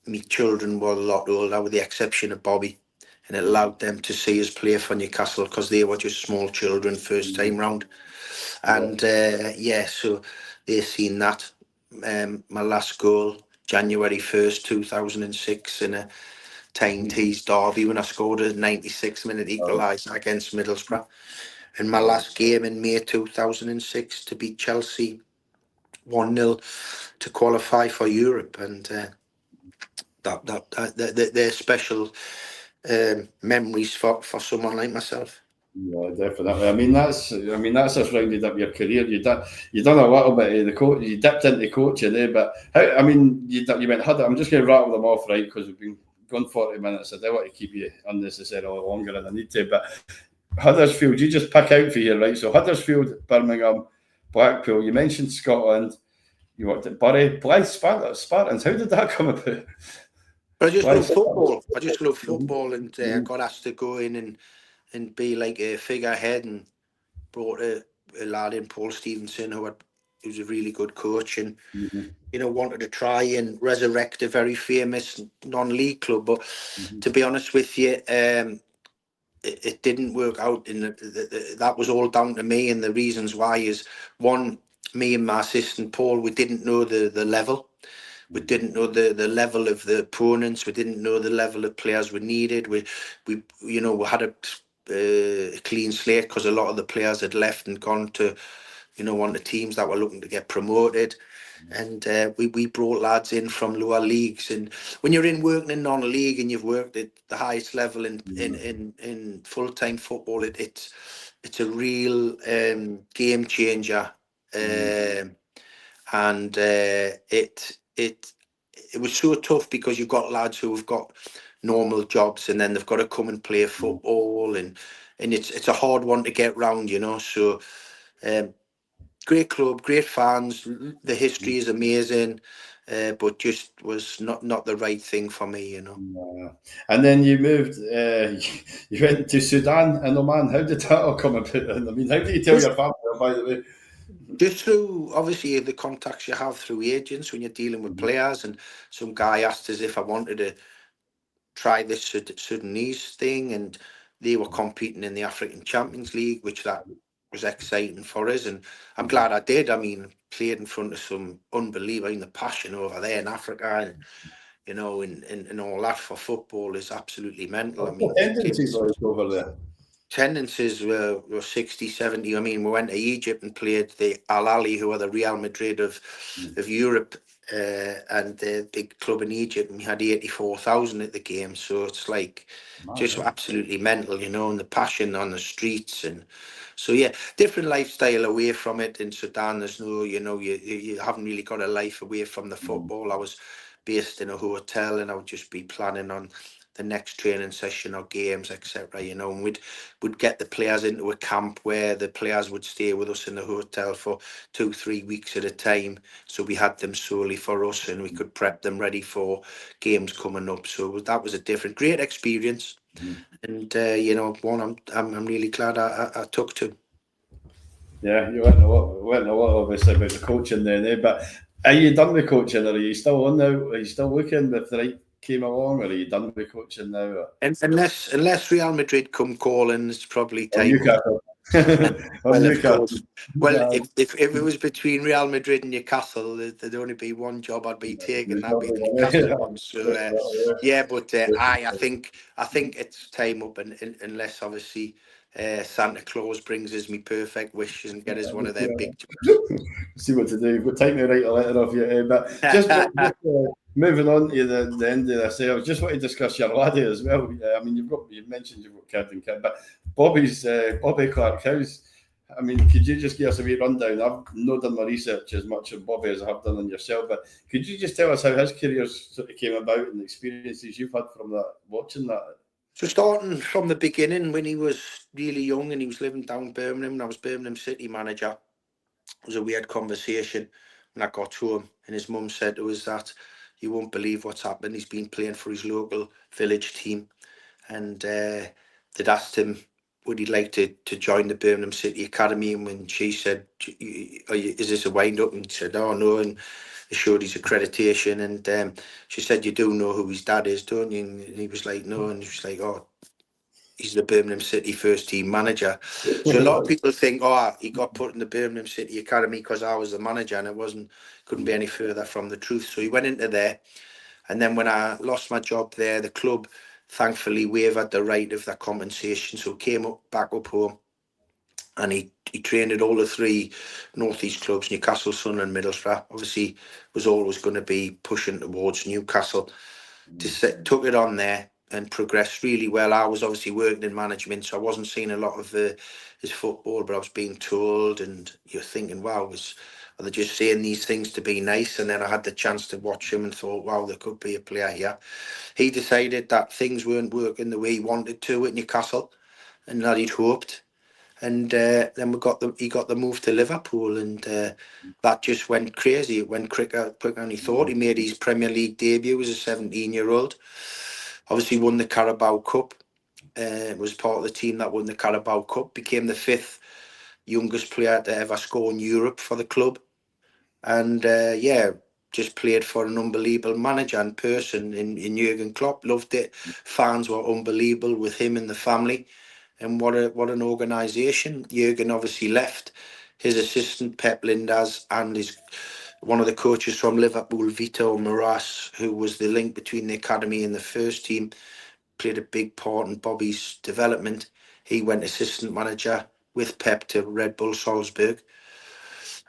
Speaker 2: my children were a lot older, with the exception of Bobby, and it allowed them to see us play for Newcastle because they were just small children first time round. And so they seen that. My last goal, January 1st, 2006, in a Tyne Tees derby when I scored a 96-minute equaliser against Middlesbrough. And my last game in May 2006 to beat Chelsea 1-0 to qualify for Europe. And they're special memories for someone like myself.
Speaker 1: Yeah, definitely. I mean, that's just rounded up your career. You done a little bit of the coach. You dipped into coaching there, but how? I mean, you went Huddersfield. I'm just going to rattle them off, right? Because we've been gone 40 minutes. I don't want to keep you unnecessarily longer than I need to. But Huddersfield, you just pick out for you, right? So Huddersfield, Birmingham, Blackpool. You mentioned Scotland. You worked at Bury, Blythe, Spartans. How did that come about?
Speaker 2: But I just love football. I just love football, and I got asked to go in and be like a figurehead, and brought a lad in, Paul Stevenson, who was a really good coach, and you know, wanted to try and resurrect a very famous non-league club. But to be honest with you, it didn't work out. That was all down to me, and the reasons why is, one, me and my assistant Paul, we didn't know the level. We didn't know the level of the opponents. We didn't know the level of players we needed. We had a clean slate because a lot of the players had left and gone to onto teams that were looking to get promoted. And we brought lads in from lower leagues. And when you're working in non-league and you've worked at the highest level in full-time football, it's a real game changer. And it was so tough because you've got lads who have got normal jobs and then they've got to come and play football, and it's a hard one to get round, So great club, great fans. The history is amazing, but just was not the right thing for me,
Speaker 1: And then you moved. You went to Sudan and Oman. How did that all come about? I mean, how did you tell your family? By the way,
Speaker 2: just through obviously the contacts you have through agents when you're dealing with players, and some guy asked us if I wanted to try this Sudanese thing, and they were competing in the African Champions League, which that was exciting for us, and I'm glad I did. I mean, played in front of some unbelievable, the passion over there in Africa, and and all that for football is absolutely mental. I mean,
Speaker 1: tendencies over there.
Speaker 2: Tendencies were 60, 70. I mean, we went to Egypt and played the Al Ahly, who are the Real Madrid of Europe, and the big club in Egypt, and we had 84,000 at the game. So it's like just absolutely mental, and the passion on the streets. And so, yeah, different lifestyle away from it. In Sudan, there's no, you haven't really got a life away from the football. I was based in a hotel, and I would just be planning on the next training session or games, etc. And we'd get the players into a camp where the players would stay with us in the hotel for 2-3 weeks at a time. So we had them solely for us, and we could prep them ready for games coming up. So that was a great experience, and one I'm really glad I took to.
Speaker 1: Yeah, you went a lot obviously about the coaching then, But are you done with coaching, or are you still on now? Are you still looking if the right came along, or are you done with coaching now?
Speaker 2: And unless Real Madrid come calling, it's probably time.
Speaker 1: Newcastle.
Speaker 2: Well, of course. Well, if it was between Real Madrid and Newcastle, there'd only be one job I'd be taking. That'd be the Newcastle one. So yeah, but I think it's time up, and unless obviously Santa Claus brings us me perfect wishes and get us one of their big jobs.
Speaker 1: See what to do. We'll take me write a letter off you, but just moving on to the end of this, I just want to discuss your laddie as well. I mean, you've mentioned you've got Kid and Kid, but Bobby Clark. I mean, could you just give us a wee rundown? I've not done my research as much on Bobby as I have done on yourself, but could you just tell us how his career sort of came about and the experiences you've had from that, watching that?
Speaker 2: So starting from the beginning, when he was really young and he was living down Birmingham, and I was Birmingham City manager, it was a weird conversation when I got home, and his mum said to us that you won't believe what's happened. He's been playing for his local village team, and they'd asked him would he like to join the Birmingham City Academy, and when she said, is this a wind-up? And he said, oh no, and they showed his accreditation, and she said, you do know who his dad is, don't you? And he was like, no, and she was like, oh, he's the Birmingham City first team manager. So a lot of people think, oh, he got put in the Birmingham City Academy because I was the manager, and couldn't be any further from the truth. So he went into there, and then when I lost my job there, the club thankfully waived the right of that compensation, so came back up home, and he trained at all the three northeast clubs, Newcastle, Sunderland, Middlesbrough. Obviously was always going to be pushing towards Newcastle. Took it on there and progressed really well. I was obviously working in management, so I wasn't seeing a lot of his football, but I was being told, and you're thinking, wow, are they just saying these things to be nice? And then I had the chance to watch him and thought, wow, there could be a player here. He decided that things weren't working the way he wanted to at Newcastle, and that he'd hoped. And then he got the move to Liverpool, and that just went crazy. It went quicker than he thought. He made his Premier League debut as a 17-year-old. Obviously won the Carabao Cup. Was part of the team that won the Carabao Cup. Became the 5th youngest player to ever score in Europe for the club. And just played for an unbelievable manager and person in Jurgen Klopp. Loved it. Fans were unbelievable with him and the family. And what an organisation. Jurgen obviously left. His assistant, Pep Linders, and one of the coaches from Liverpool, Vito Moras, who was the link between the academy and the first team, played a big part in Bobby's development. He went assistant manager with Pep to Red Bull Salzburg.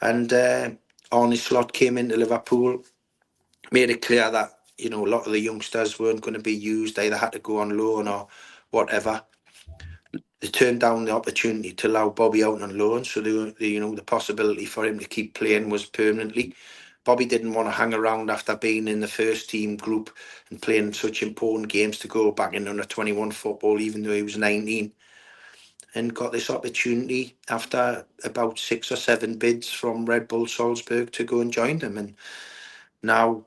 Speaker 2: And Arne Slot came into Liverpool, made it clear that, you know, a lot of the youngsters weren't going to be used. They either had to go on loan or whatever. They turned down the opportunity to allow Bobby out on loan, so the possibility for him to keep playing was permanently. Bobby didn't want to hang around after being in the first team group and playing such important games to go back in under 21 football, even though he was 19, and got this opportunity after about 6 or 7 bids from Red Bull Salzburg to go and join them. And now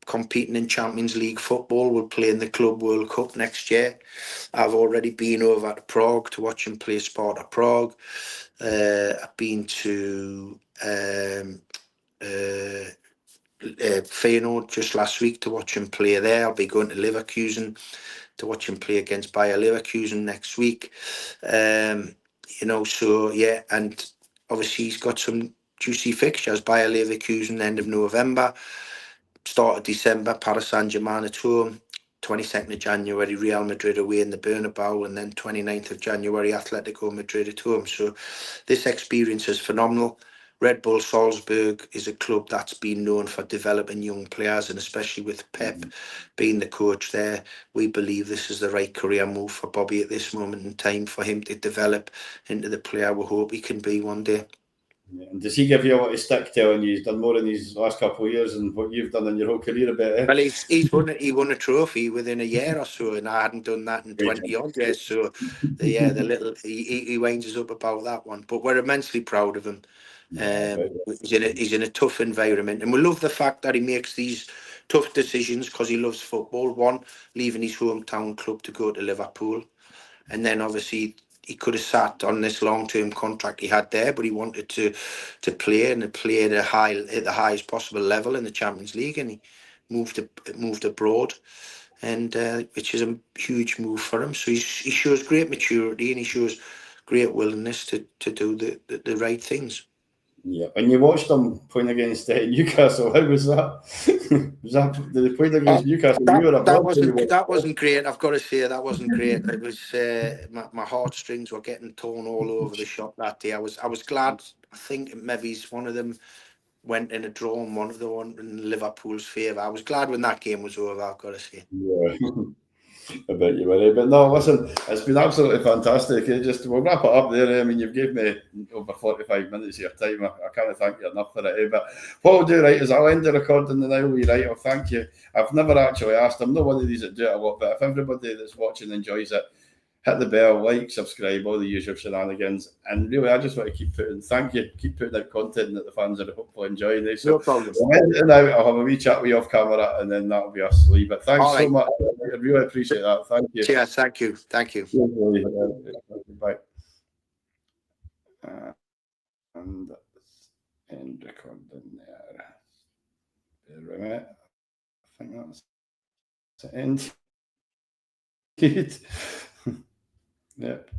Speaker 2: competing in Champions League football, will play in the Club World Cup next year. I've already been over to Prague to watch him play Sparta Prague. I've been to Feyenoord just last week to watch him play there. I'll be going to Leverkusen to watch him play against Bayer Leverkusen next week. So yeah, and obviously he's got some juicy fixtures. Bayer Leverkusen end of November, start of December, Paris Saint-Germain at home, 22nd of January, Real Madrid away in the Bernabeu, and then 29th of January, Atletico Madrid at home. So this experience is phenomenal. Red Bull Salzburg is a club that's been known for developing young players, and especially with Pep being the coach there, we believe this is the right career move for Bobby at this moment in time, for him to develop into the player we hope he can be one day.
Speaker 1: Yeah. And does he give you a lot of stick telling you he's done more in these last couple of years than what you've done in your whole career about it?
Speaker 2: Well, he won a trophy within a year or so, and I hadn't done that in 20 odd years. So, he winds us up about that one. But we're immensely proud of him. He's in a tough environment, and we love the fact that he makes these tough decisions because he loves football. One, leaving his hometown club to go to Liverpool, and then obviously he could have sat on this long-term contract he had there, but he wanted to play and play at the highest possible level in the Champions League, and he moved abroad, and which is a huge move for him. So he shows great maturity, and he shows great willingness to do the right things.
Speaker 1: Yeah, and you watched them playing against Newcastle. How was that? Did they play against Newcastle?
Speaker 2: That wasn't great. I've got to say that wasn't great. It was my heartstrings were getting torn all over the shop that day. I was glad. I think maybe one of them went in a draw and one of the one in Liverpool's favour. I was glad when that game was over, I've got to say.
Speaker 1: Yeah. I bet you were. But no, listen, it's been absolutely fantastic. We'll wrap it up there. I mean, you've given me over 45 minutes of your time. I can't thank you enough for it. But what I'll do, right, is I'll end the recording and I'll right. I'll thank you. I've never actually asked. I'm not one of these that do it a lot, but if everybody that's watching enjoys it, hit the bell, like, subscribe, all the usual shenanigans. And really, I just want to keep putting out content that the fans are hopefully enjoying. So
Speaker 2: no problem.
Speaker 1: I'll have a wee chat with you off camera, and then that'll be us leave. But thanks so much. I really appreciate that. Thank you.
Speaker 2: Cheers. Thank you.
Speaker 1: Bye. And end recording there. Bear with me. I think that's the end. Yep.